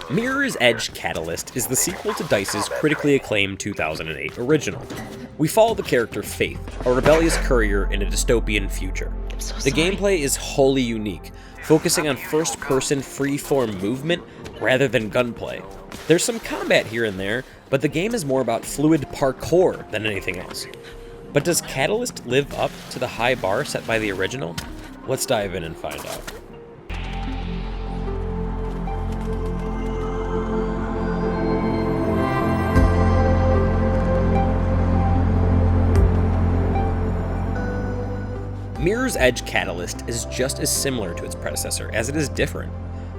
Mirror's Edge Catalyst is the sequel to DICE's critically acclaimed 2008 original. We follow the character Faith, a rebellious courier in a dystopian future. The gameplay is wholly unique, focusing on first-person free-form movement rather than gunplay. There's some combat here and there, but the game is more about fluid parkour than anything else. But does Catalyst live up to the high bar set by the original? Let's dive in and find out. Mirror's Edge Catalyst is just as similar to its predecessor as it is different.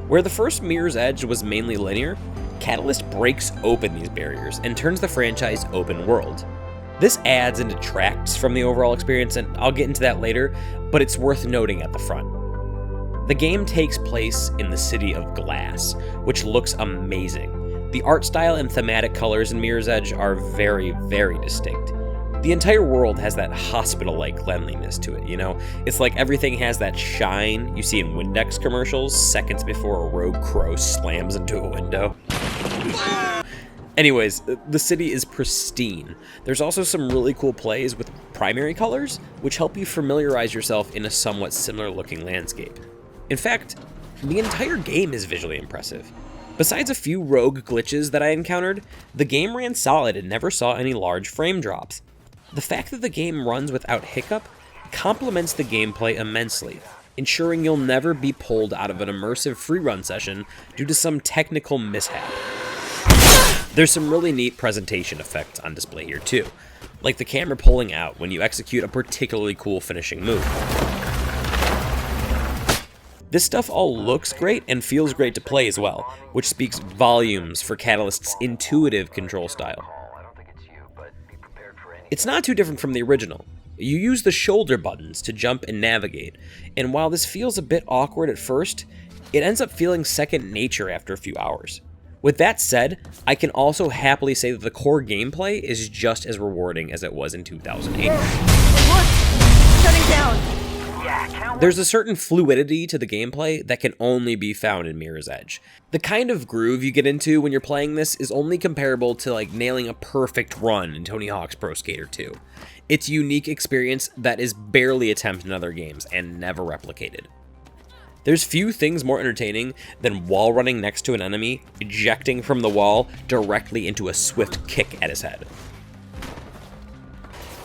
Where the first Mirror's Edge was mainly linear, Catalyst breaks open these barriers and turns the franchise open world. This adds and detracts from the overall experience, and I'll get into that later, but it's worth noting at the front. The game takes place in the city of Glass, which looks amazing. The art style and thematic colors in Mirror's Edge are very, very distinct. The entire world has that hospital-like cleanliness to it, you know? It's like everything has that shine you see in Windex commercials seconds before a rogue crow slams into a window. Anyways, the city is pristine. There's also some really cool plays with primary colors, which help you familiarize yourself in a somewhat similar-looking landscape. In fact, the entire game is visually impressive. Besides a few rogue glitches that I encountered, the game ran solid and never saw any large frame drops. The fact that the game runs without hiccup complements the gameplay immensely, ensuring you'll never be pulled out of an immersive free-run session due to some technical mishap. There's some really neat presentation effects on display here too, like the camera pulling out when you execute a particularly cool finishing move. This stuff all looks great and feels great to play as well, which speaks volumes for Catalyst's intuitive control style. It's not too different from the original. You use the shoulder buttons to jump and navigate, and while this feels a bit awkward at first, it ends up feeling second nature after a few hours. With that said, I can also happily say that the core gameplay is just as rewarding as it was in 2008. What? Shutting down! There's a certain fluidity to the gameplay that can only be found in Mirror's Edge. The kind of groove you get into when you're playing this is only comparable to like nailing a perfect run in Tony Hawk's Pro Skater 2. It's a unique experience that is barely attempted in other games and never replicated. There's few things more entertaining than wall running next to an enemy, ejecting from the wall directly into a swift kick at his head.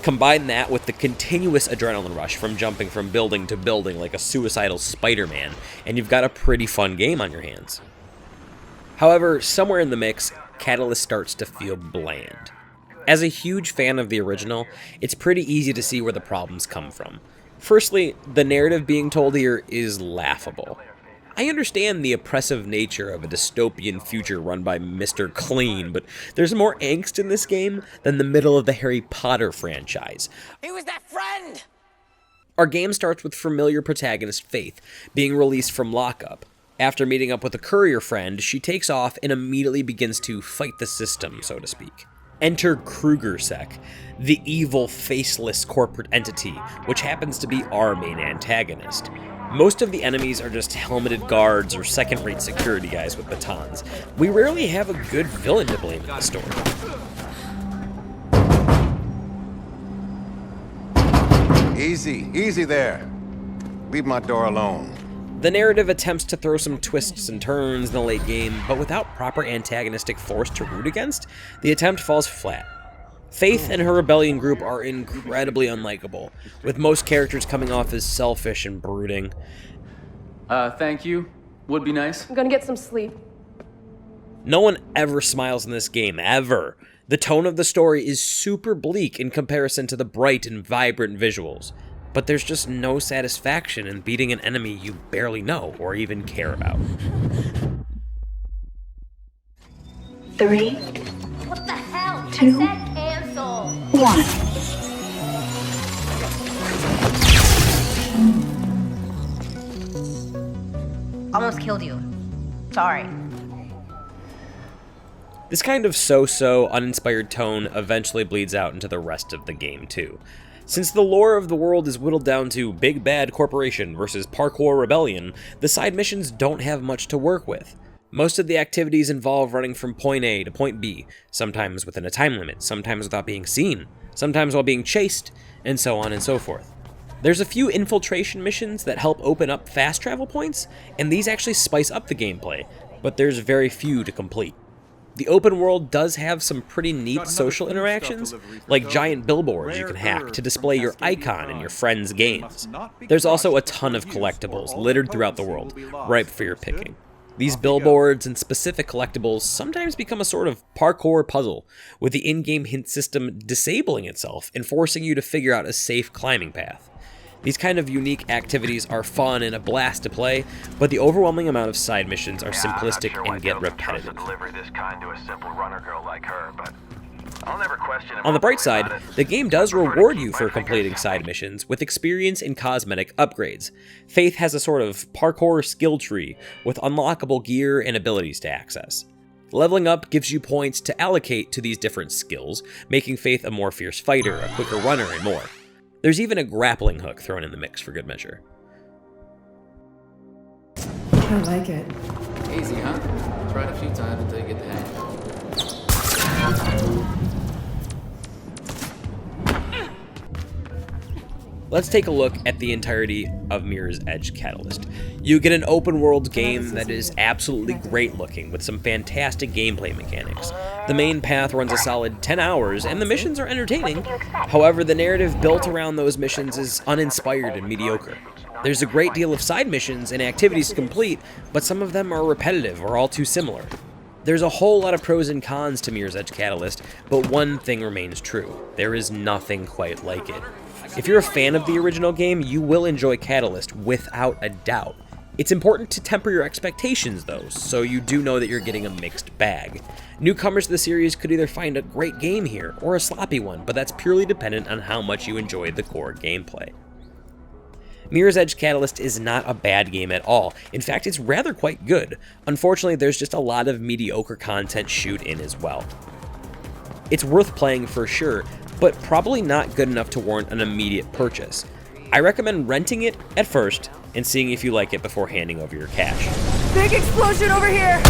Combine that with the continuous adrenaline rush from jumping from building to building like a suicidal Spider-Man, and you've got a pretty fun game on your hands. However, somewhere in the mix, Catalyst starts to feel bland. As a huge fan of the original, it's pretty easy to see where the problems come from. Firstly, the narrative being told here is laughable. I understand the oppressive nature of a dystopian future run by Mr. Clean, but there's more angst in this game than the middle of the Harry Potter franchise. He was that friend! Our game starts with familiar protagonist Faith being released from lockup. After meeting up with a courier friend, she takes off and immediately begins to fight the system, so to speak. Enter KrugerSec, the evil, faceless corporate entity, which happens to be our main antagonist. Most of the enemies are just helmeted guards or second-rate security guys with batons. We rarely have a good villain to blame in the story. Easy there. Leave my door alone. The narrative attempts to throw some twists and turns in the late game, but without proper antagonistic force to root against, the attempt falls flat. Faith and her rebellion group are incredibly unlikable, with most characters coming off as selfish and brooding. Thank you. Would be nice. I'm gonna get some sleep. No one ever smiles in this game, ever. The tone of the story is super bleak in comparison to the bright and vibrant visuals, but there's just no satisfaction in beating an enemy you barely know or even care about. 3, What the hell? 2, I said cancel. 1. Almost killed you. Sorry. This kind of so-so, uninspired tone eventually bleeds out into the rest of the game too. Since the lore of the world is whittled down to big bad corporation versus parkour rebellion, the side missions don't have much to work with. Most of the activities involve running from point A to point B, sometimes within a time limit, sometimes without being seen, sometimes while being chased, and so on and so forth. There's a few infiltration missions that help open up fast travel points, and these actually spice up the gameplay, but there's very few to complete. The open world does have some pretty neat social interactions, like giant billboards you can hack to display your icon in your friends' games. There's also a ton of collectibles littered throughout the world, ripe for your picking. These billboards and specific collectibles sometimes become a sort of parkour puzzle, with the in-game hint system disabling itself and forcing you to figure out a safe climbing path. These kind of unique activities are fun and a blast to play, but the overwhelming amount of side missions are simplistic and get repetitive. On the bright side, the game does reward you for completing side missions with experience and cosmetic upgrades. Faith has a sort of parkour skill tree with unlockable gear and abilities to access. Leveling up gives you points to allocate to these different skills, making Faith a more fierce fighter, a quicker runner, and more. There's even a grappling hook thrown in the mix for good measure. I like it. Easy, huh? Try it a few times until you get the hang. Let's take a look at the entirety of Mirror's Edge Catalyst. You get an open world game that is absolutely great looking with some fantastic gameplay mechanics. The main path runs a solid 10 hours and the missions are entertaining. However, the narrative built around those missions is uninspired and mediocre. There's a great deal of side missions and activities to complete, but some of them are repetitive or all too similar. There's a whole lot of pros and cons to Mirror's Edge Catalyst, but one thing remains true. There is nothing quite like it. If you're a fan of the original game, you will enjoy Catalyst without a doubt. It's important to temper your expectations though, so you do know that you're getting a mixed bag. Newcomers to the series could either find a great game here, or a sloppy one, but that's purely dependent on how much you enjoy the core gameplay. Mirror's Edge Catalyst is not a bad game at all. In fact, it's rather quite good. Unfortunately, there's just a lot of mediocre content shoot in as well. It's worth playing for sure, but probably not good enough to warrant an immediate purchase. I recommend renting it at first and seeing if you like it before handing over your cash. Big explosion over here!